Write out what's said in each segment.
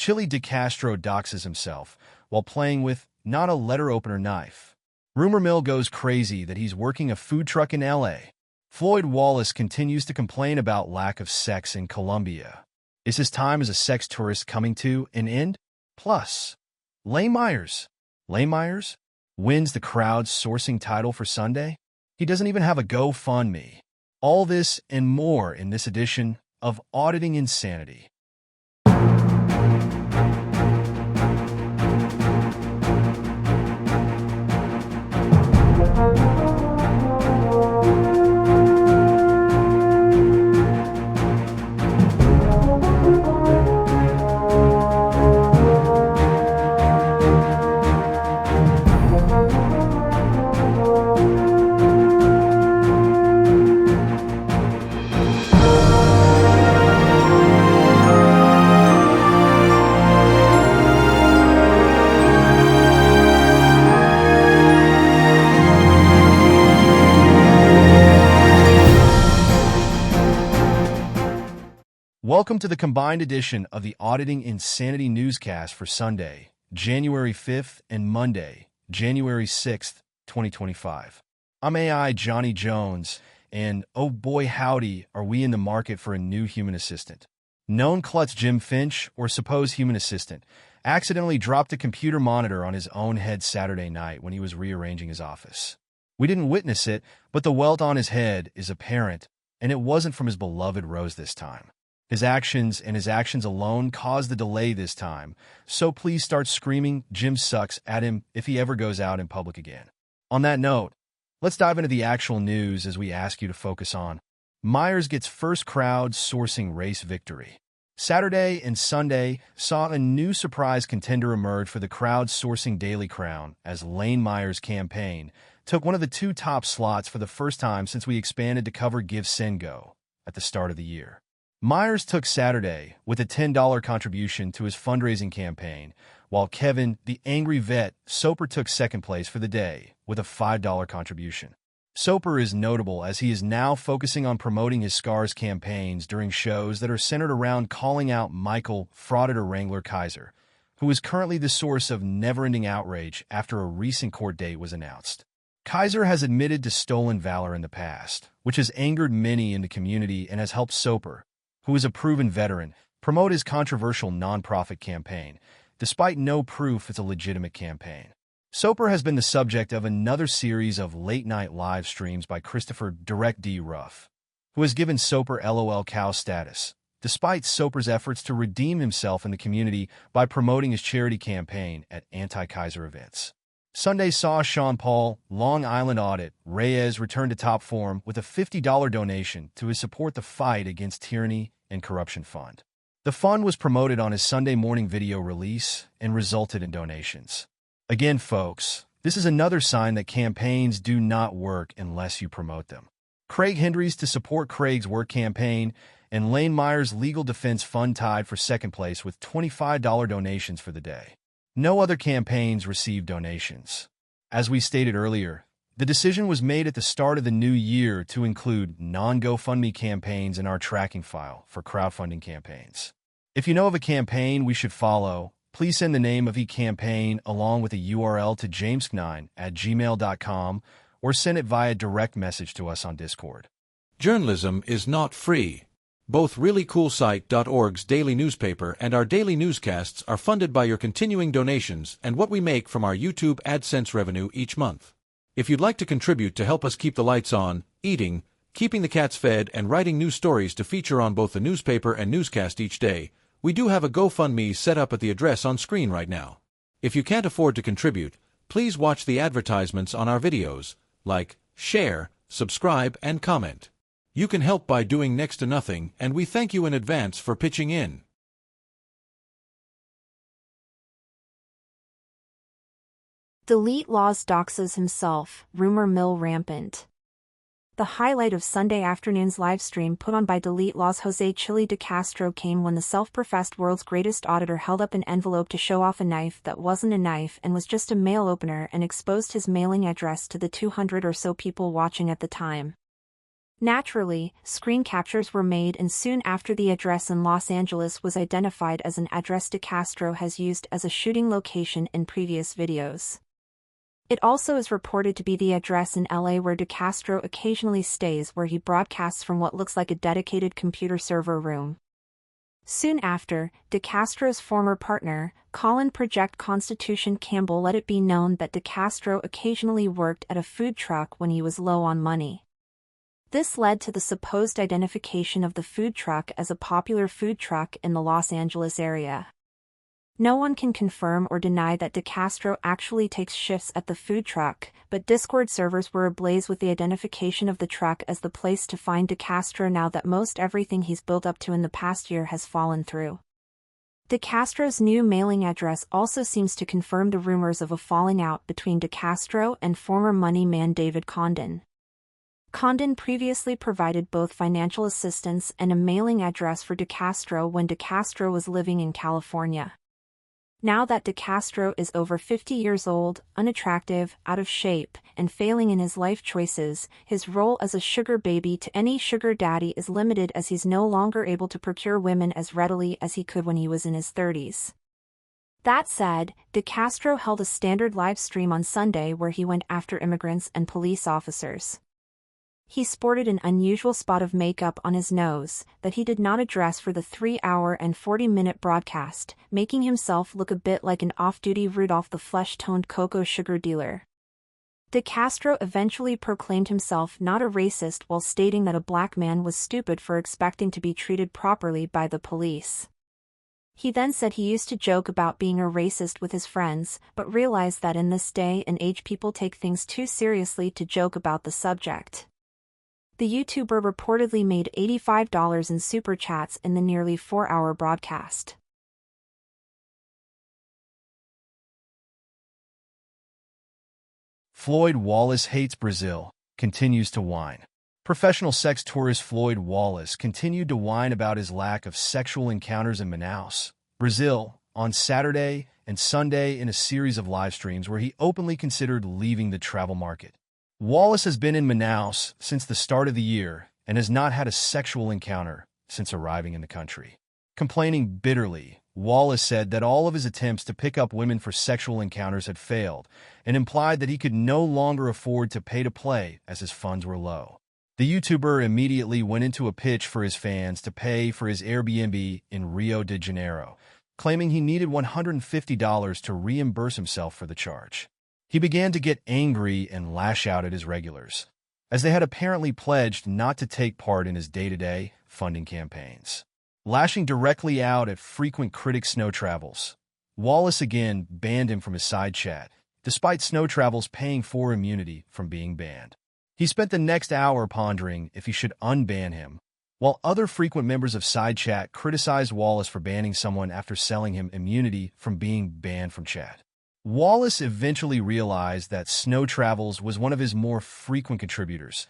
Chille DeCastro Doxes himself while playing with not a letter opener knife. Rumor mill goes crazy that he's working a food truck in LA. Floyd Wallace continues to complain about lack of sex in Colombia. Is his time as a sex tourist coming to an end? Plus, Lane Myers wins the crowd-sourcing title for Sunday? He doesn't even have a GoFundMe. All this and more in this edition of Auditing Insanity. Welcome to the combined edition of the Auditing Insanity Newscast for Sunday, January 5th and Monday, January 6th, 2025. I'm AI Johnny Jones, and oh boy howdy are we in the market for a new human assistant. Known klutz Jim Finch, or supposed human assistant, accidentally dropped a computer monitor on his own head Saturday night when he was rearranging his office. We didn't witness it, but the welt on his head is apparent, and it wasn't from his beloved Rose this time. His actions and his actions alone caused the delay this time, so please start screaming Jim sucks at him if he ever goes out in public again. On that note, let's dive into the actual news as we ask you to focus on Myers gets first crowd-sourcing race victory. Saturday and Sunday saw a new surprise contender emerge for the crowd-sourcing Daily Crown as Lane Myers' campaign took one of the two top slots for the first time since we expanded to cover Give Send Go at the start of the year. Myers took Saturday with a $10 contribution to his fundraising campaign, while Kevin, the angry vet, Soper took second place for the day with a $5 contribution. Soper is notable as he is now focusing on promoting his Scars campaigns during shows that are centered around calling out Michael Frauditor Wrangler Kaiser, who is currently the source of never-ending outrage after a recent court date was announced. Kaiser has admitted to stolen valor in the past, which has angered many in the community and has helped Soper, who is a proven veteran, promote his controversial nonprofit campaign, despite no proof it's a legitimate campaign. Soper has been the subject of another series of late-night live streams by Christopher Direct D. Ruff, who has given Soper LOL cow status, despite Soper's efforts to redeem himself in the community by promoting his charity campaign at anti-Kaiser events. Sunday saw Sean Paul, Long Island Audit, Reyes return to top form with a $50 donation to his Support the Fight Against Tyranny and Corruption Fund. The fund was promoted on his Sunday morning video release and resulted in donations. Again, folks, this is another sign that campaigns do not work unless you promote them. Craig Hendry's to support Craig's work campaign, and Lane Myers' Legal Defense Fund tied for second place with $25 donations for the day. No other campaigns received donations. As we stated earlier, the decision was made at the start of the new year to include non-GoFundMe campaigns in our tracking file for crowdfunding campaigns. If you know of a campaign we should follow, please send the name of each campaign along with a URL to james9@gmail.com or send it via direct message to us on Discord. Journalism is not free. Both ReallyCoolSite.org's daily newspaper and our daily newscasts are funded by your continuing donations and what we make from our YouTube AdSense revenue each month. If you'd like to contribute to help us keep the lights on, eating, keeping the cats fed, and writing new stories to feature on both the newspaper and newscast each day, we do have a GoFundMe set up at the address on screen right now. If you can't afford to contribute, please watch the advertisements on our videos, like, share, subscribe, and comment. You can help by doing next to nothing, and we thank you in advance for pitching in. Delete Laws doxes himself, rumor mill rampant. The highlight of Sunday afternoon's livestream put on by Delete Law's Jose Chille DeCastro came when the self-professed world's greatest auditor held up an envelope to show off a knife that wasn't a knife and was just a mail opener and exposed his mailing address to the 200 or so people watching at the time. Naturally, screen captures were made, and soon after the address in Los Angeles was identified as an address DeCastro has used as a shooting location in previous videos. It also is reported to be the address in LA where DeCastro occasionally stays, where he broadcasts from what looks like a dedicated computer server room. Soon after, DeCastro's former partner, Colin Project Constitution Campbell, let it be known that DeCastro occasionally worked at a food truck when he was low on money. This led to the supposed identification of the food truck as a popular food truck in the Los Angeles area. No one can confirm or deny that DeCastro actually takes shifts at the food truck, but Discord servers were ablaze with the identification of the truck as the place to find DeCastro now that most everything he's built up to in the past year has fallen through. DeCastro's new mailing address also seems to confirm the rumors of a falling out between DeCastro and former money man David Condon. Condon previously provided both financial assistance and a mailing address for DeCastro when DeCastro was living in California. Now that DeCastro is over 50 years old, unattractive, out of shape, and failing in his life choices, his role as a sugar baby to any sugar daddy is limited, as he's no longer able to procure women as readily as he could when he was in his 30s. That said, DeCastro held a standard live stream on Sunday where he went after immigrants and police officers. He sported an unusual spot of makeup on his nose that he did not address for the 3-hour and 40-minute broadcast, making himself look a bit like an off-duty Rudolph the Flesh-Toned Cocoa sugar dealer. DeCastro eventually proclaimed himself not a racist while stating that a black man was stupid for expecting to be treated properly by the police. He then said he used to joke about being a racist with his friends, but realized that in this day and age people take things too seriously to joke about the subject. The YouTuber reportedly made $85 in super chats in the nearly 4-hour broadcast. Floyd Wallace hates Brazil, continues to whine. Professional sex tourist Floyd Wallace continued to whine about his lack of sexual encounters in Manaus, Brazil, on Saturday and Sunday in a series of live streams where he openly considered leaving the travel market. Wallace has been in Manaus since the start of the year and has not had a sexual encounter since arriving in the country. Complaining bitterly, Wallace said that all of his attempts to pick up women for sexual encounters had failed and implied that he could no longer afford to pay to play as his funds were low. The YouTuber immediately went into a pitch for his fans to pay for his Airbnb in Rio de Janeiro, claiming he needed $150 to reimburse himself for the charge. He began to get angry and lash out at his regulars, as they had apparently pledged not to take part in his day-to-day funding campaigns. Lashing directly out at frequent critic Snow Travels, Wallace again banned him from his side chat, despite Snow Travels paying for immunity from being banned. He spent the next hour pondering if he should unban him, while other frequent members of side chat criticized Wallace for banning someone after selling him immunity from being banned from chat. Wallace eventually realized that Snow Travels was one of his more frequent contributors,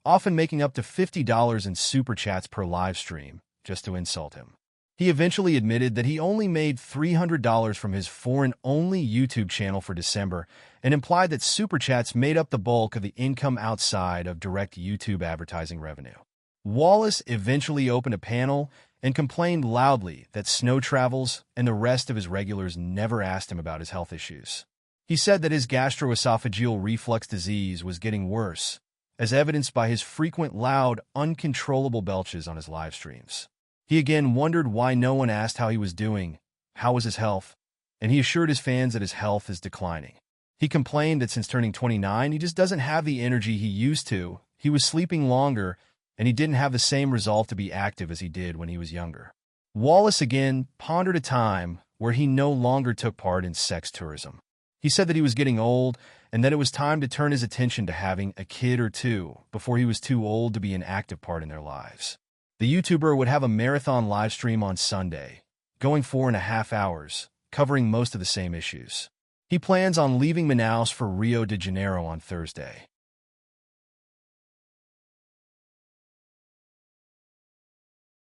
often making up to $50 in super chats per live stream just to insult him. He eventually admitted that he only made $300 from his foreign-only YouTube channel for December and implied that super chats made up the bulk of the income outside of direct YouTube advertising revenue. Wallace eventually opened a panel and complained loudly that Snow Travels and the rest of his regulars never asked him about his health issues. He said that his gastroesophageal reflux disease was getting worse, as evidenced by his frequent loud, uncontrollable belches on his live streams. He again wondered why no one asked how he was doing, how was his health, and he assured his fans that his health is declining. He complained that since turning 29, he just doesn't have the energy he used to, he was sleeping longer, and he didn't have the same resolve to be active as he did when he was younger. Wallace again pondered a time where he no longer took part in sex tourism. He said that he was getting old and that it was time to turn his attention to having a kid or two before he was too old to be an active part in their lives. The YouTuber would have a marathon live stream on Sunday, going 4.5 hours, covering most of the same issues. He plans on leaving Manaus for Rio de Janeiro on Thursday.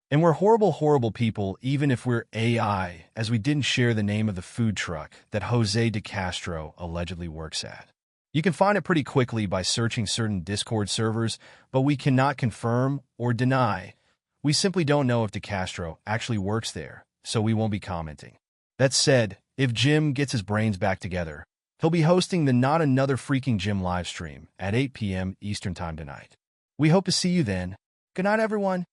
And we're horrible, horrible people, even if we're AI, as we didn't share the name of the food truck that Jose DeCastro allegedly works at. You can find it pretty quickly by searching certain Discord servers, but we cannot confirm or deny. We simply don't know if DeCastro actually works there, so we won't be commenting. That said, if Jim gets his brains back together, he'll be hosting the Not Another Freaking Jim livestream at 8 p.m. Eastern Time tonight. We hope to see you then. Good night, everyone.